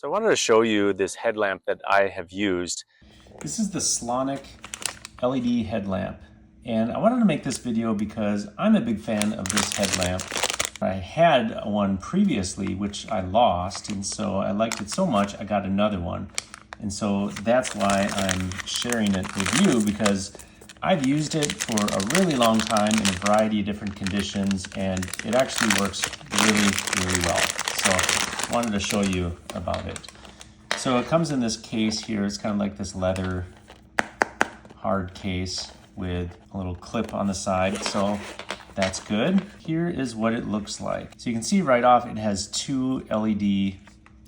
So I wanted to show you this headlamp that I have used. This is the SLONIK LED headlamp, and I wanted to make this video because I'm a big fan of this headlamp. I had one previously which I lost, and so I liked it so much I got another one. And so that's why I'm sharing it with you, because I've used it for a really long time in a variety of different conditions, and it actually works really well. So I wanted to show you about it. So it comes in this case here. It's kind of like this leather hard case with a little clip on the side. So that's good. Here is what it looks like. So you can see right off it has two LED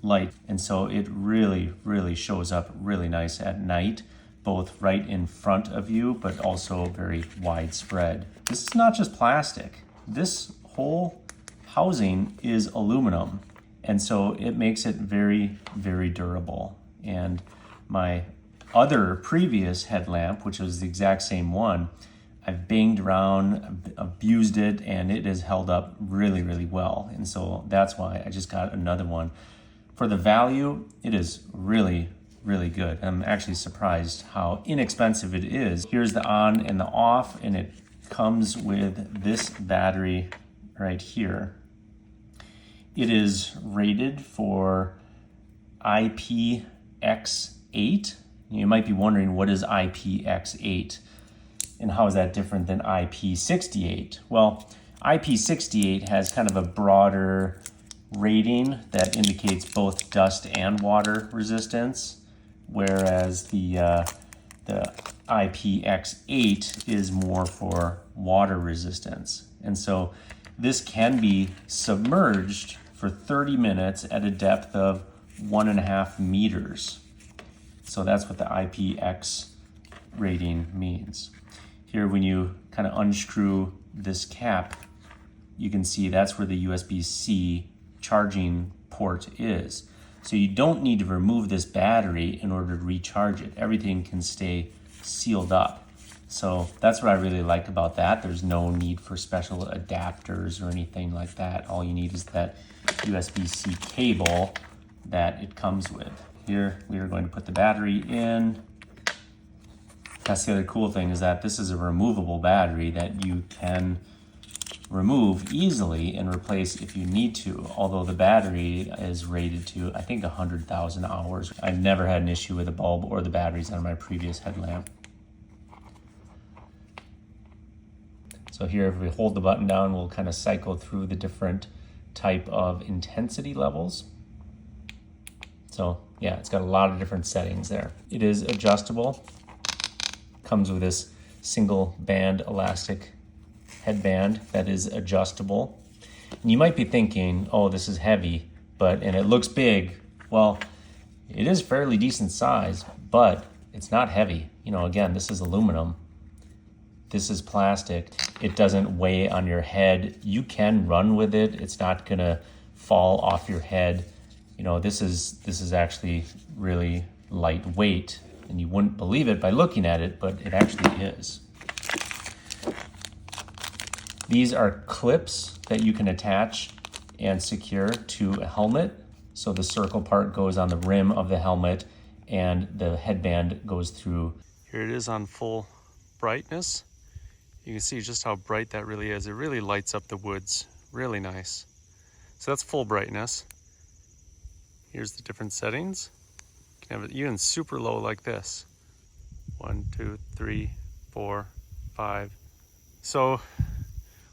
lights, and so it really shows up really nice at night, both right in front of you but also very widespread. This is not just plastic. This whole housing is aluminum, and so it makes it very durable. And my other previous headlamp, which was the exact same one, I've banged around, abused it, and it has held up really well. And so that's why I just got another one. For the value, it is really good. I'm actually surprised how inexpensive it is. Here's the on and the off, and it comes with this battery right here. It is rated for IPX8. You might be wondering, what is IPX8 and how is that different than IP68? Well, IP68 has kind of a broader rating that indicates both dust and water resistance, whereas the IPX8 is more for water resistance. And so this can be submerged for 30 minutes at a depth of 1.5 meters. So that's what the IPX rating means. Here, when you kind of unscrew this cap, you can see that's where the USB-C charging port is. So you don't need to remove this battery in order to recharge it. Everything can stay sealed up. So that's what I really like about that. There's no need for special adapters or anything like that. All you need is that USB-C cable that it comes with. Here we are going to put the battery in. That's the other cool thing, is that this is a removable battery that you can remove easily and replace if you need to, although the battery is rated to, I think, 100,000 hours. I've never had an issue with the bulb or the batteries on my previous headlamp. So here, if we hold the button down, we'll kind of cycle through the different type of intensity levels. So yeah, it's got a lot of different settings there. It is adjustable. Comes with this single band elastic headband that is adjustable. And you might be thinking, oh, this is heavy, and it looks big. Well, it is fairly decent size, but it's not heavy. You know, again, this is aluminum. This is plastic. It doesn't weigh on your head. You can run with it. It's not gonna fall off your head. You know, this is actually really lightweight, and you wouldn't believe it by looking at it, but it actually is. These are clips that you can attach and secure to a helmet. So the circle part goes on the rim of the helmet, and the headband goes through. Here it is on full brightness. You can see just how bright that really is. It really lights up the woods. Really nice. So that's full brightness. Here's the different settings. You can have it even super low like this. 1, 2, 3, 4, 5. So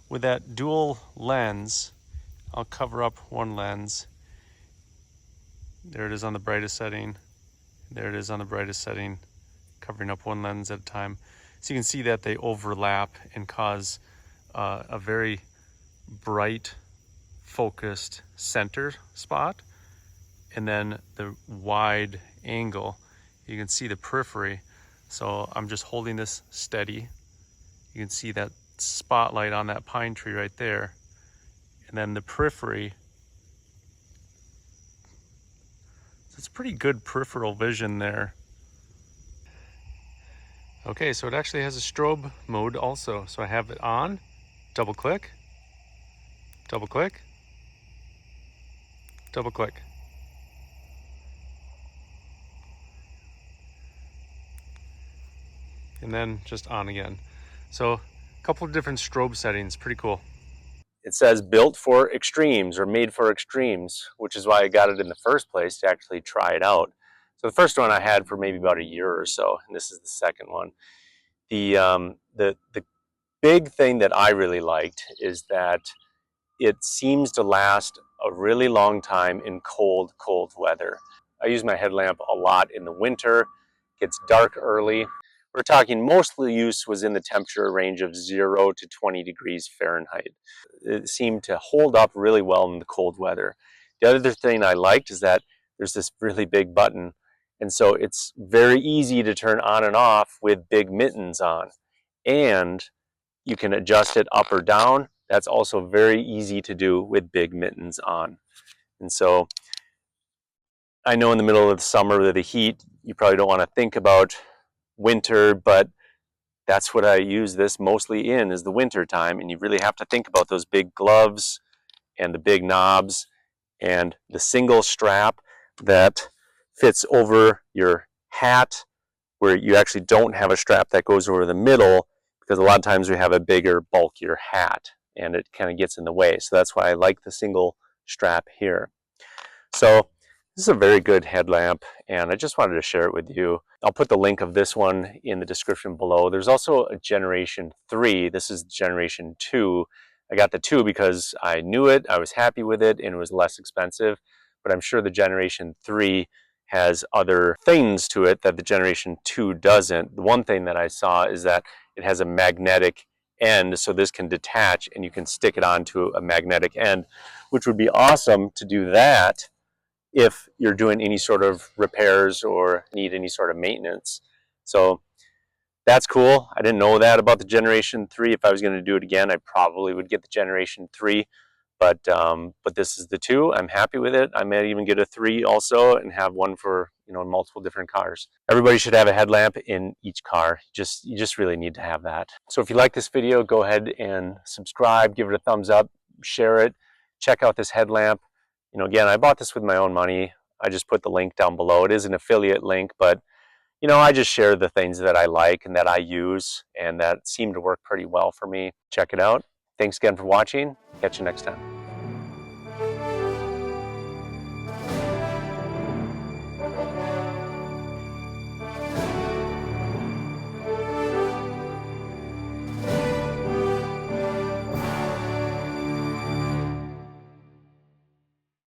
with that dual lens, I'll cover up one lens. There it is on the brightest setting. There it is on the brightest setting, covering up one lens at a time. So you can see that they overlap and cause a very bright, focused center spot. And then the wide angle, you can see the periphery. So I'm just holding this steady. You can see that spotlight on that pine tree right there. And then the periphery. So it's pretty good peripheral vision there. Okay, so it actually has a strobe mode also. So I have it on, double click, double click, double click. and then just on again. So a couple of different strobe settings, pretty cool. It says built for extremes or made for extremes, which is why I got it in the first place, to actually try it out. So the first one I had for maybe about a year or so, and this is the second one. The big thing that I really liked is that it seems to last a really long time in cold weather. I use my headlamp a lot in the winter. It gets dark early. We're talking mostly use was in the temperature range of 0 to 20 degrees Fahrenheit. It seemed to hold up really well in the cold weather. The other thing I liked is that there's this really big button, and so it's very easy to turn on and off with big mittens on. And you can adjust it up or down. That's also very easy to do with big mittens on. And so I know in the middle of the summer with the heat, you probably don't want to think about winter, but that's what I use this mostly in, is the winter time. And you really have to think about those big gloves and the big knobs and the single strap that fits over your hat, where you actually don't have a strap that goes over the middle, because a lot of times we have a bigger, bulkier hat and it kind of gets in the way. So that's why I like the single strap here. So this is a very good headlamp, and I just wanted to share it with you. I'll put the link of this one in the description below. There's also a Generation 3. This is Generation 2. I got the 2 because I knew it, I was happy with it, and it was less expensive. But I'm sure the Generation 3 has other things to it that the Generation 2 doesn't. The one thing that I saw is that it has a magnetic end, so this can detach and you can stick it onto a magnetic end, which would be awesome to do that if you're doing any sort of repairs or need any sort of maintenance. So that's cool. I didn't know that about the Generation 3. If I was going to do it again, I probably would get the Generation 3. But this is the 2. I'm happy with it. I might even get a 3 also and have one for, you know, multiple different cars. Everybody should have a headlamp in each car. You just really need to have that. So if you like this video, go ahead and subscribe, give it a thumbs up, share it, check out this headlamp. You know, again, I bought this with my own money. I just put the link down below. It is an affiliate link, but you know, I just share the things that I like and that I use and that seem to work pretty well for me. Check it out. Thanks again for watching. Catch you next time.